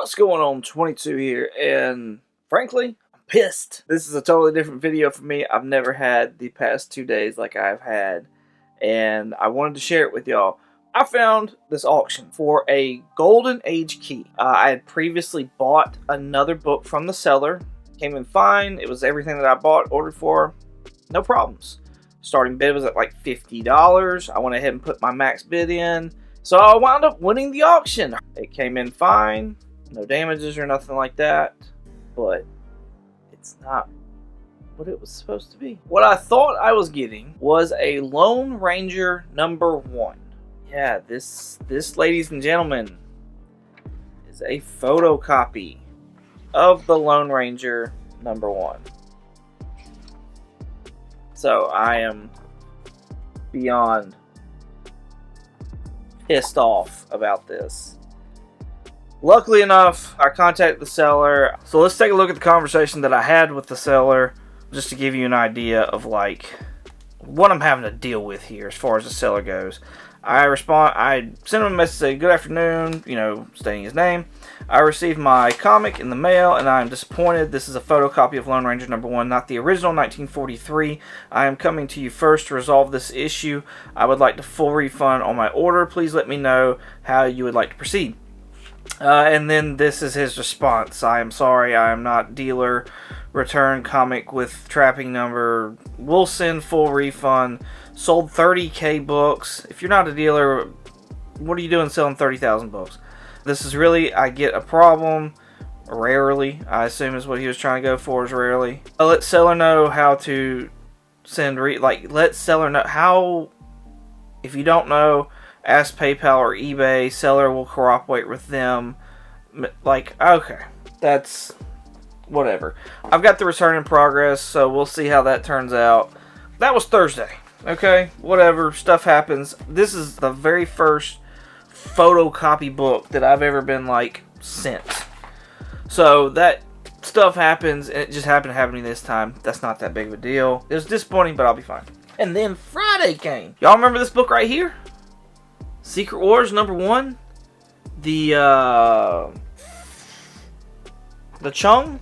What's going on, 22 here, and frankly, I'm pissed. This is a totally different video for me. I've never had the past 2 days like I've had, and I wanted to share it with y'all. I found this auction for a Golden Age key. I had previously bought another book from the seller. Came in fine. It was everything that I ordered for. No problems. Starting bid was at like $50. I went ahead and put my max bid in. So I wound up winning the auction. It came in fine. No damages or nothing like that. But it's not what it was supposed to be. What I thought I was getting was a Lone Ranger #1. Yeah, this ladies and gentlemen, is a photocopy of the Lone Ranger #1. So I am beyond pissed off about this. Luckily enough, I contacted the seller. So let's take a look at the conversation that I had with the seller, just to give you an idea of like what I'm having to deal with here as far as the seller goes. I sent him a message saying, "Good afternoon," stating his name. "I received my comic in the mail and I am disappointed. This is a photocopy of Lone Ranger #1, not the original 1943. I am coming to you first to resolve this issue. I would like a full refund on my order. Please let me know how you would like to proceed." And then this is his response. "I am sorry, I am not dealer. Return comic with trapping number. We'll send full refund. Sold 30K books. If you're not a dealer, what are you doing selling 30,000 books? This is really, I get a problem. Rarely, I assume is what he was trying to go for, is rarely. Let seller know how to send, let seller know how, if you don't know, ask PayPal or eBay. Seller will cooperate with them." Okay, that's whatever. I've got the return in progress, so we'll see how that turns out. That was Thursday. Okay, whatever, stuff happens. This is the very first photocopy book that I've ever been sent. So that stuff happens, and it just happened to happen to me this time. That's not that big of a deal. It was disappointing, but I'll be fine. And then Friday came. Y'all remember this book right here? Secret Wars #1. The Chung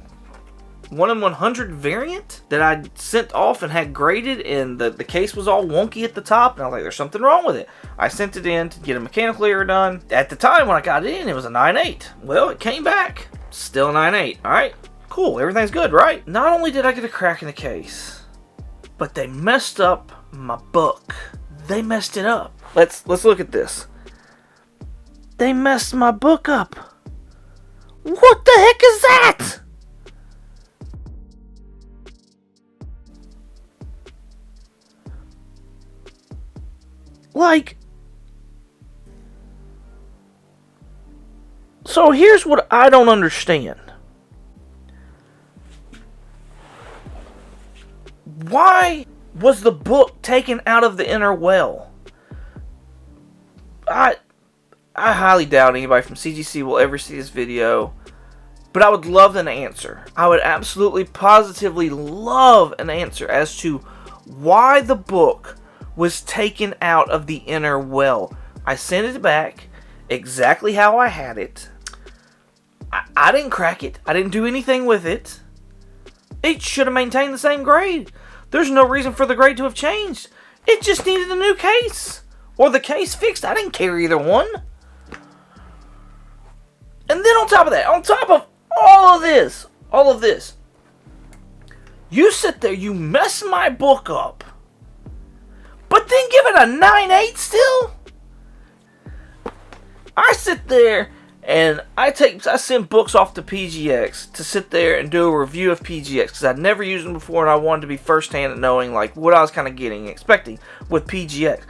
1/100 variant that I sent off and had graded, and the case was all wonky at the top, and I was like, there's something wrong with it. I sent it in to get a mechanical error done. At the time when I got it in, it was a 9.8. Well, it came back. Still a 9.8. Alright, cool. Everything's good, right? Not only did I get a crack in the case, but they messed up my book. They messed it up. Let's look at this. They messed my book up. What the heck is that? So here's what I don't understand. Why was the book taken out of the inner well? I highly doubt anybody from CGC will ever see this video, but I would love an answer. I would absolutely, positively love an answer as to why the book was taken out of the inner well. I sent it back exactly how I had it. I didn't crack it. I didn't do anything with it. It should have maintained the same grade. There's no reason for the grade to have changed. It just needed a new case. Or the case fixed. I didn't care either one. And then on top of that, on top of all of this, you sit there, you mess my book up, but then give it a 9.8 still? I sit there and I send books off to PGX to sit there and do a review of PGX because I'd never used them before and I wanted to be firsthand at knowing what I was kind of getting and expecting with PGX.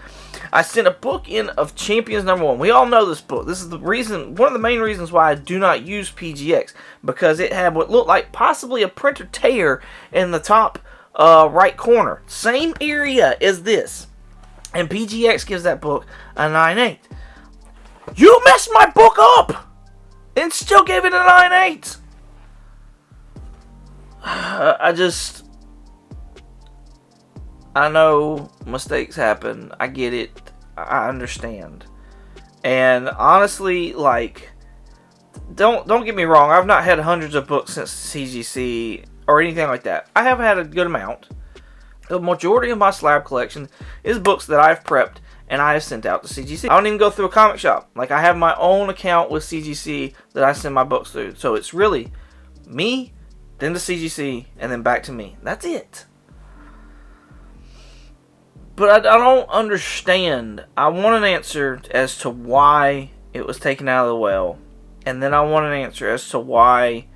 I sent a book in of Champions #1. We all know this book. This is one of the main reasons why I do not use PGX, because it had what looked like possibly a printer tear in the top right corner. Same area as this. And PGX gives that book a 9.8. You messed my book up and still gave it a 9.8. I know mistakes happen. I get it. I understand. And honestly, don't get me wrong. I've not had hundreds of books since CGC or anything like that. I have had a good amount. The majority of my slab collection is books that I've prepped and I have sent out to CGC. I don't even go through a comic shop. Like, I have my own account with CGC that I send my books through. So it's really me, then to CGC, and then back to me. That's it. But I don't understand. I want an answer as to why it was taken out of the well. And then I want an answer as to why,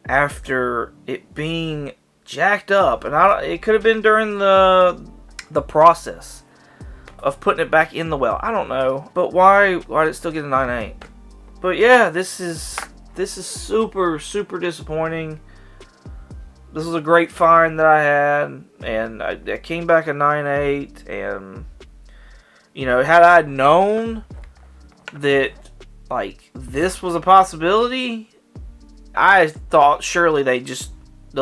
after it being jacked up, and it could have been during the process of putting it back in the well. I don't know. But why did it still get a 9.8? But yeah, this is super, super disappointing. This was a great find that I had, and I came back a 9.8, and, you know, had I known that, like, this was a possibility, I thought surely they'll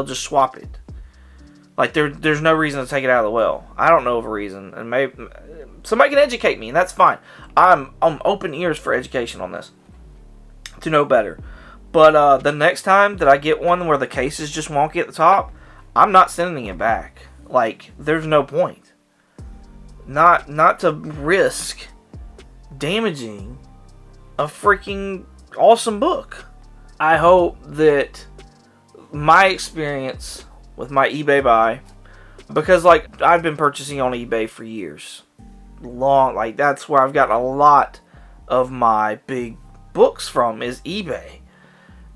just swap it. Like, there's no reason to take it out of the well. I don't know of a reason, and maybe somebody can educate me, and that's fine. I'm open ears for education on this to know better. But the next time that I get one where the case is just wonky at the top, I'm not sending it back. Like, there's no point. Not to risk damaging a freaking awesome book. I hope that my experience with my eBay buy, because, like, I've been purchasing on eBay for years. Like, that's where I've gotten a lot of my big books from, is eBay.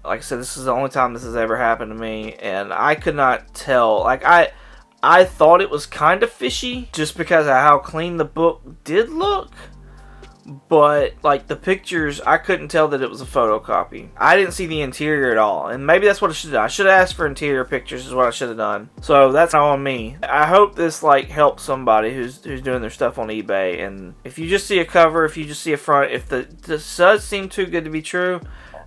Like I said, this is the only time this has ever happened to me, and I could not tell. Like, I thought it was kind of fishy just because of how clean the book did look, but, like, the pictures, I couldn't tell that it was a photocopy. I didn't see the interior at all, and maybe that's what I should have done. I should have asked for interior pictures is what I should have done. So that's on me. I hope this, like, helps somebody who's doing their stuff on eBay, and if you just see a cover, if you just see a front, if this does seem too good to be true,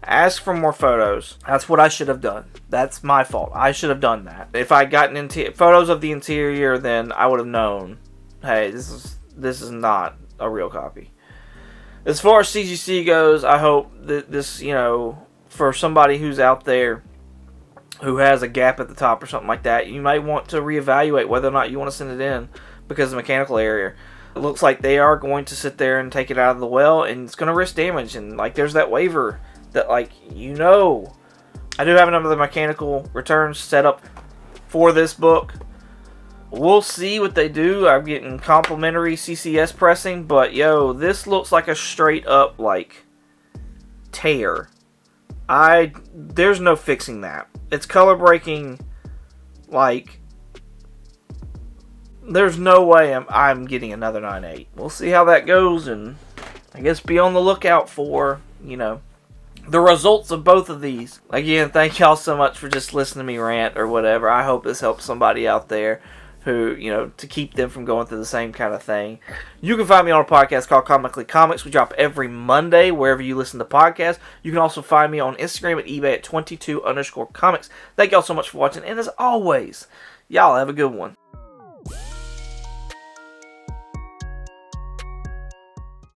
ask for more photos. That's what I should have done. That's my fault. I should have done that. If I gotten photos of the interior, then I would have known, hey, this is not a real copy. As far as CGC goes, I hope that this, you know, for somebody who's out there who has a gap at the top or something like that, you might want to reevaluate whether or not you want to send it in because of the mechanical area. It looks like they are going to sit there and take it out of the well, and it's going to risk damage. And, like, there's that waiver that, like, you know. I do have a number of the mechanical returns set up for this book. We'll see what they do. I'm getting complimentary CCS pressing, but yo, this looks like a straight up, like, tear. There's no fixing that. It's color breaking, like, there's no way I'm getting another 9.8. We'll see how that goes, and I guess be on the lookout for, you know, the results of both of these. Again, thank y'all so much for just listening to me rant or whatever. I hope this helps somebody out there who, you know, to keep them from going through the same kind of thing. You can find me on a podcast called Comically Comics. We drop every Monday wherever you listen to podcasts. You can also find me on Instagram at eBay at 22_comics. Thank y'all so much for watching, and as always, y'all have a good one.